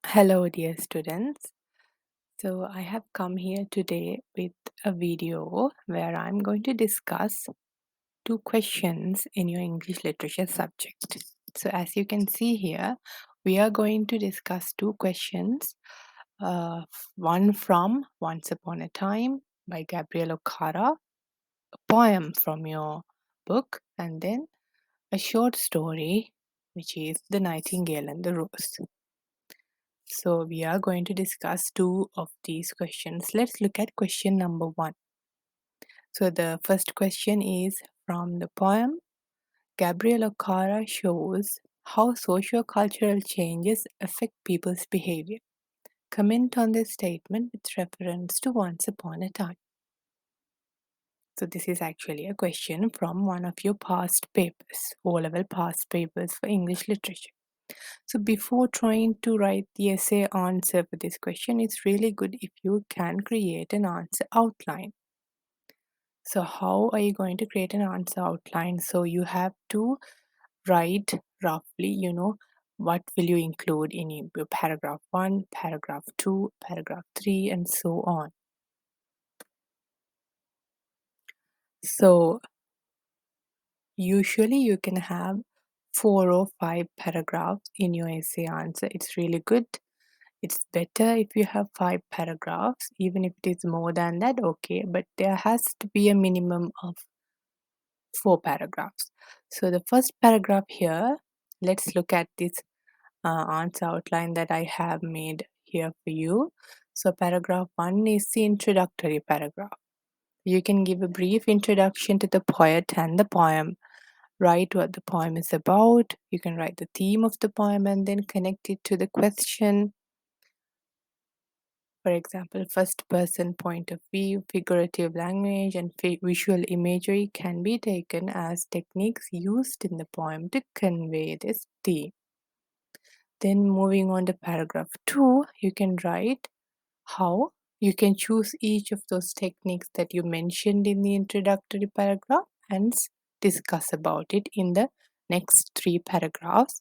Hello, dear students. So, I have come here today with a video where I'm going to discuss two questions in your English literature subject. So, as you can see here, we are going to discuss two questions. One from Once Upon a Time by Gabriel O'Cara, a poem from your book, and then a short story, which is The Nightingale and the Rose. So we are going to discuss two of these questions. Let's look at question number one. So the first question is from the poem. Gabriel O'Cara shows how socio-cultural changes affect people's behavior. Comment on this statement with reference to Once Upon a Time. So this is actually a question from one of your past papers, O-level past papers for English literature. So before trying to write the essay answer for this question, it's really good if you can create an answer outline. So how are you going to create an answer outline? So you have to write roughly, what will you include in your paragraph 1, paragraph 2, paragraph 3, and so on. So usually you can have 4 or 5 paragraphs in your essay answer. It's really good. It's better if you have 5 paragraphs, even if it is more than that, okay, but there has to be a minimum of 4 paragraphs. So the first paragraph here, let's look at this answer outline that I have made here for you. So paragraph 1 is the introductory paragraph. You can give a brief introduction to the poet and the poem. Write what the poem is about. You can write the theme of the poem and then connect it to the question. For example, first person point of view, figurative language, and visual imagery can be taken as techniques used in the poem to convey this theme. Then, moving on to paragraph 2, you can write how you can choose each of those techniques that you mentioned in the introductory paragraph and discuss about it in the next 3 paragraphs,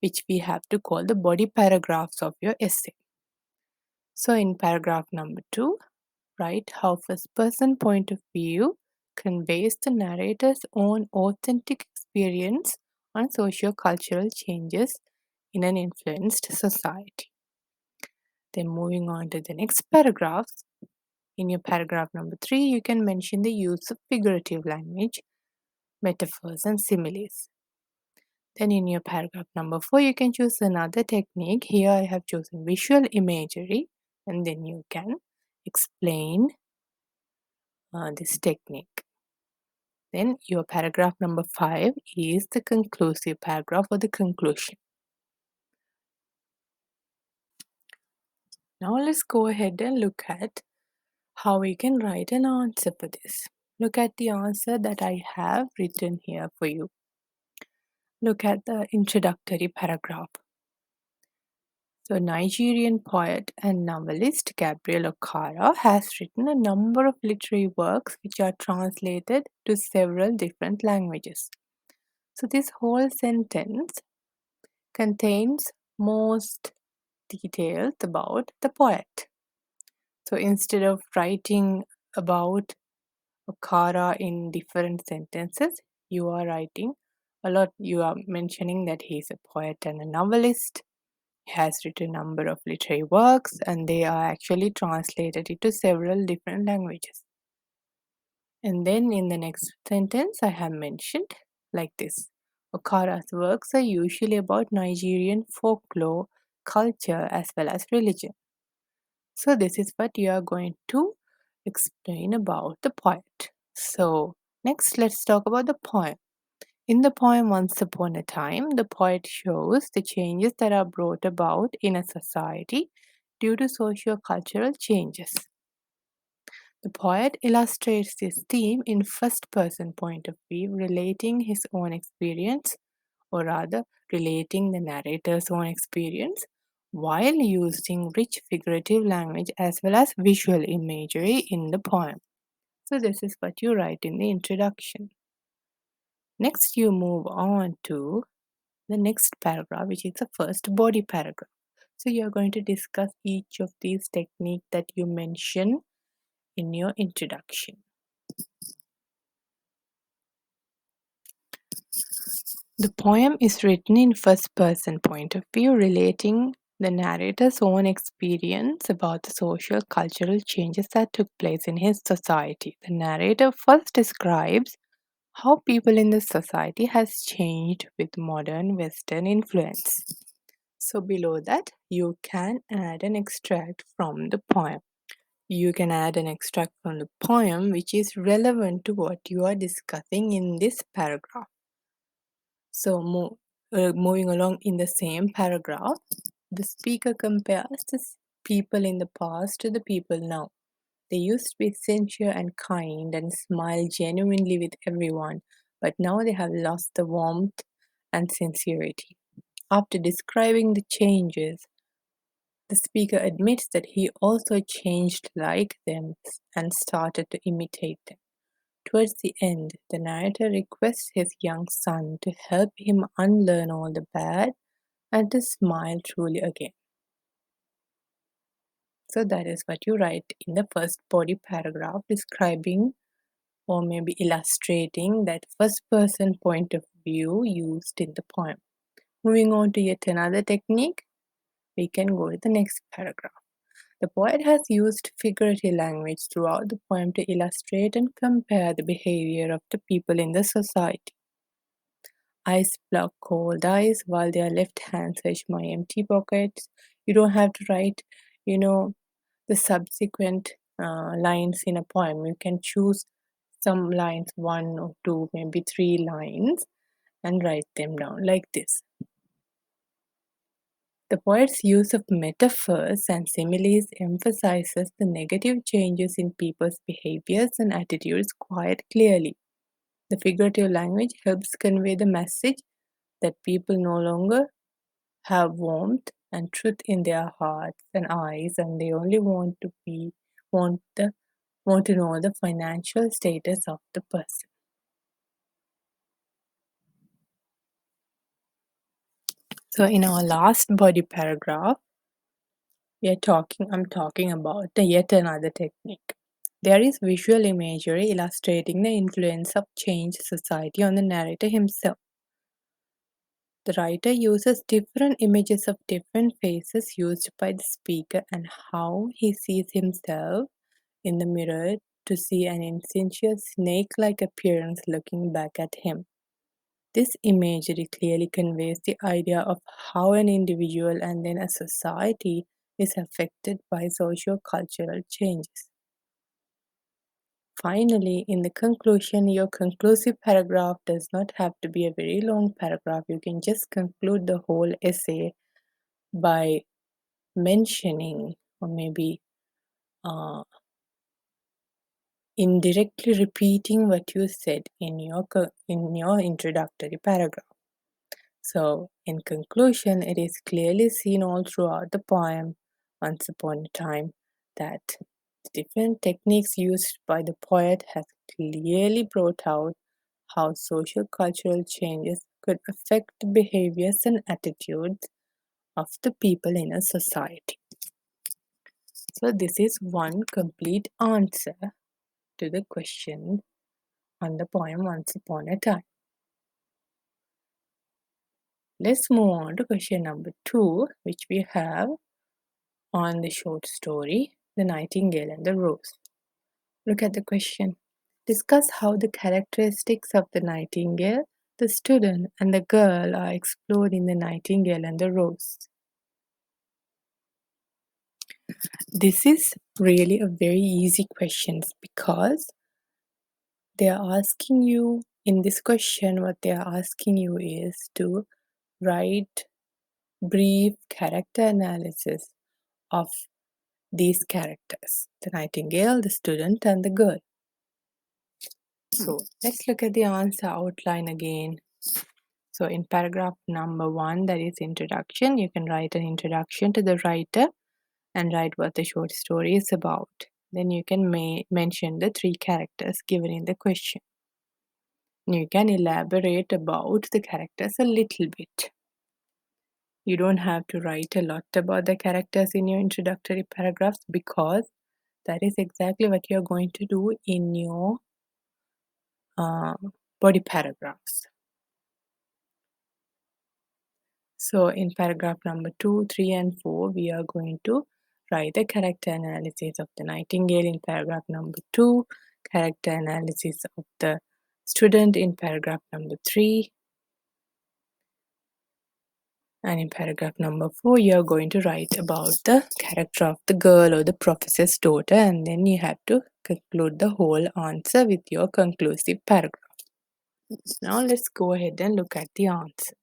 which we have to call the body paragraphs of your essay. So, in paragraph number 2, write how first person point of view conveys the narrator's own authentic experience on socio-cultural changes in an influenced society. Then moving on to the next paragraph, in your paragraph number 3, you can mention the use of figurative language, metaphors and similes. Then in your paragraph number 4, you can choose another technique. Here I have chosen visual imagery, and then you can explain this technique. Then your paragraph number 5 is the conclusive paragraph or the conclusion. Now let's go ahead and look at how we can write an answer for this. Look at the answer that I have written here for you. Look at the introductory paragraph. So, Nigerian poet and novelist Gabriel O'Cara has written a number of literary works which are translated to several different languages. So, this whole sentence contains most details about the poet. So, instead of writing about O'Cara in different sentences, you are writing a lot. You are mentioning that he is a poet and a novelist. He has written a number of literary works and they are actually translated into several different languages. And then in the next sentence, I have mentioned like this. Okara's works are usually about Nigerian folklore, culture, as well as religion. So this is what you are going to explain about the poet. So next, let's talk about the poem. In the poem Once Upon a Time, the poet shows the changes that are brought about in a society due to socio-cultural changes. The poet illustrates this theme in first person point of view, relating his own experience, or rather, relating the narrator's own experience, while using rich figurative language as well as visual imagery in the poem. So, this is what you write in the introduction. Next, you move on to the next paragraph, which is the first body paragraph. So you're going to discuss each of these techniques that you mention in your introduction. The poem is written in first person point of view, relating the narrator's own experience about the social cultural changes that took place in his society. The narrator first describes how people in the society has changed with modern Western influence. So below that, you can add an extract from the poem. You can add an extract from the poem which is relevant to what you are discussing in this paragraph. So, moving along in the same paragraph, the speaker compares the people in the past to the people now. They used to be sincere and kind and smile genuinely with everyone, but now they have lost the warmth and sincerity. After describing the changes, the speaker admits that he also changed like them and started to imitate them. Towards the end, the narrator requests his young son to help him unlearn all the bad and to smile truly again. So, that is what you write in the first body paragraph, describing or maybe illustrating that first person point of view used in the poem. Moving on to yet another technique, we can go to the next paragraph. The poet has used figurative language throughout the poem to illustrate and compare the behavior of the people in the society. Eyes block cold eyes while their left hand search my empty pockets. You don't have to write, you know, the subsequent lines in a poem. You can choose some lines, one or two, maybe three lines, and write them down like this. The poet's use of metaphors and similes emphasizes the negative changes in people's behaviors and attitudes quite clearly. The figurative language helps convey the message that people no longer have warmth and truth in their hearts and eyes, and they only want the want to know the financial status of the person. So in our last body paragraph, I'm talking about the yet another technique. There is visual imagery illustrating the influence of changed society on the narrator himself. The writer uses different images of different faces used by the speaker and how he sees himself in the mirror to see an insidious snake-like appearance looking back at him. This imagery clearly conveys the idea of how an individual and then a society is affected by socio-cultural changes. Finally, in the conclusion, your conclusive paragraph does not have to be a very long paragraph. You can just conclude the whole essay by mentioning or maybe uh, indirectly repeating what you said in your introductory paragraph. So, in conclusion, it is clearly seen all throughout the poem, Once Upon a Time, that the different techniques used by the poet has clearly brought out how social cultural changes could affect the behaviors and attitudes of the people in a society. So, this is one complete answer to the question on the poem Once Upon a Time. Let's move on to question number 2, which we have on the short story, The Nightingale and the Rose. Look at the question. Discuss how the characteristics of the nightingale, the student, and the girl are explored in The Nightingale and the Rose. This is really a very easy question because they are asking you in this question, what they are asking you is to write brief character analysis of these characters, the nightingale, the student, and the girl. So let's look at the answer outline again. So in paragraph number 1, that is introduction, you can write an introduction to the writer and write what the short story is about. Then you can mention the 3 characters given in the question. You can elaborate about the characters a little bit. You don't have to write a lot about the characters in your introductory paragraphs because that is exactly what you're going to do in your uh, body paragraphs. So in paragraph number 2, 3, and 4, we are going to write the character analysis of the nightingale in paragraph number 2, character analysis of the student in paragraph number 3, and in paragraph number 4, you are going to write about the character of the girl or the professor's daughter, and then you have to conclude the whole answer with your conclusive paragraph. Now let's go ahead and look at the answer.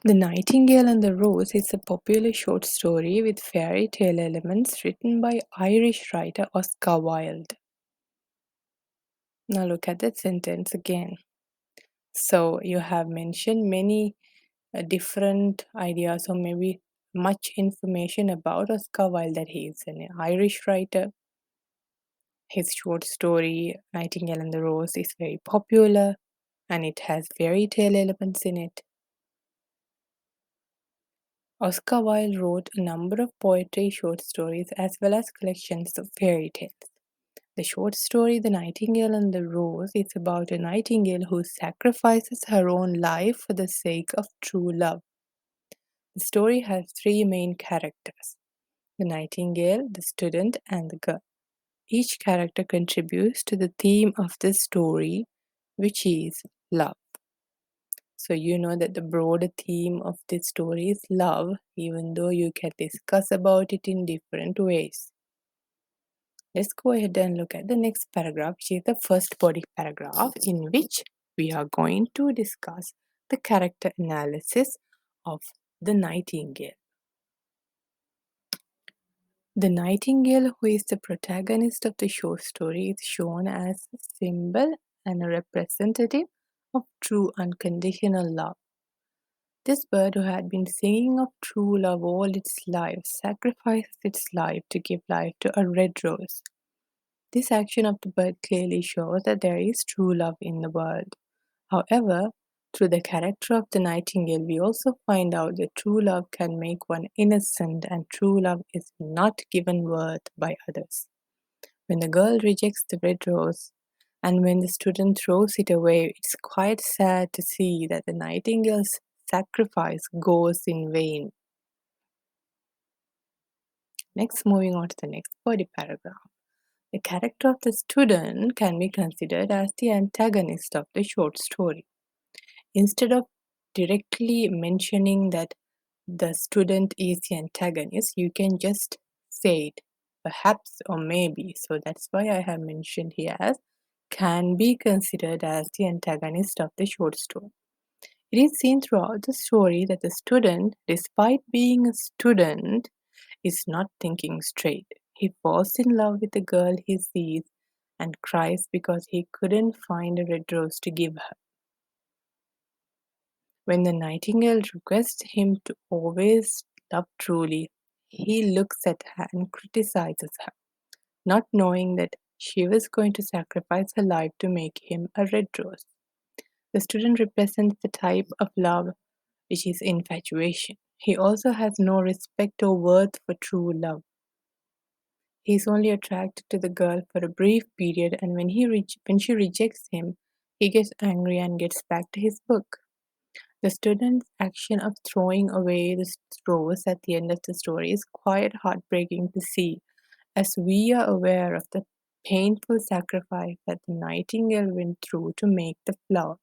The Nightingale and the Rose is a popular short story with fairy tale elements written by Irish writer Oscar Wilde. Now look at that sentence again. So you have mentioned many different ideas or maybe much information about Oscar Wilde, that he is an Irish writer. His short story Nightingale and the Rose is very popular and it has fairy tale elements in it. Oscar Wilde wrote a number of poetry short stories as well as collections of fairy tales. The short story The Nightingale and the Rose is about a nightingale who sacrifices her own life for the sake of true love. The story has three main characters: the nightingale, the student, and the girl. Each character contributes to the theme of the story, which is love. So you know that the broader theme of this story is love, even though you can discuss about it in different ways. Let's go ahead and look at the next paragraph, which is the first body paragraph, in which we are going to discuss the character analysis of the nightingale. The nightingale, who is the protagonist of the short story, is shown as a symbol and a representative of true unconditional love. This bird, who had been singing of true love all its life, sacrifices its life to give life to a red rose. This action of the bird clearly shows that there is true love in the world. However, through the character of the nightingale, we also find out that true love can make one innocent and true love is not given worth by others. When the girl rejects the red rose and when the student throws it away, it's quite sad to see that the nightingale's sacrifice goes in vain. Next, moving on to the next body paragraph. The character of the student can be considered as the antagonist of the short story. Instead of directly mentioning that the student is the antagonist, you can just say it, perhaps or maybe. So that's why I have mentioned here as can be considered as the antagonist of the short story. It is seen throughout the story that the student, despite being a student, is not thinking straight. He falls in love with the girl he sees and cries because he couldn't find a red rose to give her. When the nightingale requests him to always love truly, he looks at her and criticizes her, not knowing that she was going to sacrifice her life to make him a red rose. The student represents the type of love which is infatuation. He also has no respect or worth for true love. He is only attracted to the girl for a brief period, and when she rejects him, he gets angry and gets back to his book. The student's action of throwing away the rose at the end of the story is quite heartbreaking to see, as we are aware of the painful sacrifice that the nightingale went through to make the flower.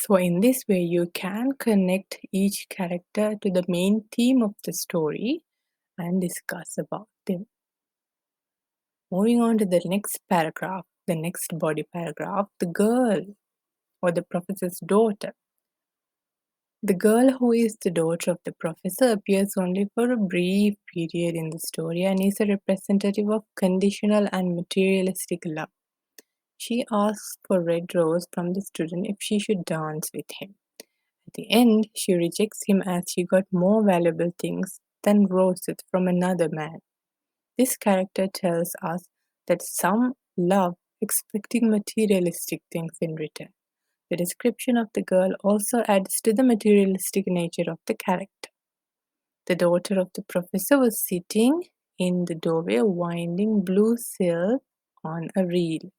So in this way, you can connect each character to the main theme of the story and discuss about them. Moving on to the next paragraph, the next body paragraph, the girl or the professor's daughter. The girl, who is the daughter of the professor, appears only for a brief period in the story and is a representative of conditional and materialistic love. She asks for red rose from the student if she should dance with him. At the end, she rejects him as she got more valuable things than roses from another man. This character tells us that some love expecting materialistic things in return. The description of the girl also adds to the materialistic nature of the character. The daughter of the professor was sitting in the doorway winding blue silk on a reel.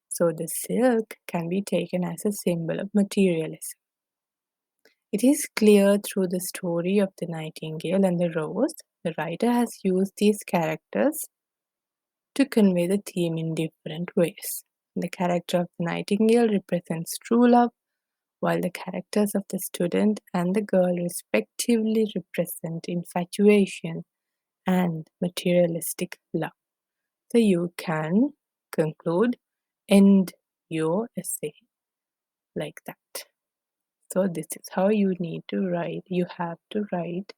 So the silk can be taken as a symbol of materialism. It is clear through the story of the nightingale and the rose, the writer has used these characters to convey the theme in different ways. The character of the nightingale represents true love, while the characters of the student and the girl respectively represent infatuation and materialistic love. So you can end your essay like that. So this is how you need to write. You have to write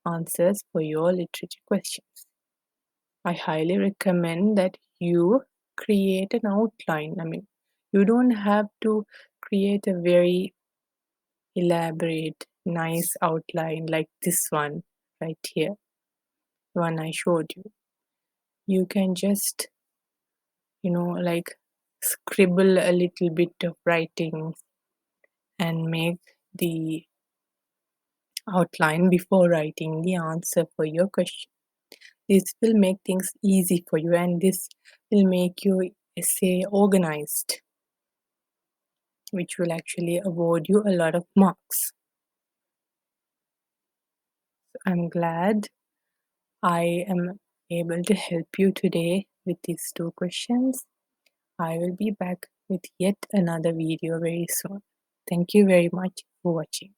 answers for your literature questions. I highly recommend that you create an outline. I mean, you don't have to create a very elaborate, nice outline like this one right here, the one I showed you. You can just, like scribble a little bit of writing and make the outline before writing the answer for your question. This will make things easy for you and this will make your essay organized, which will actually award you a lot of marks. I'm glad I am able to help you today with these two questions. I will be back with yet another video very soon. Thank you very much for watching.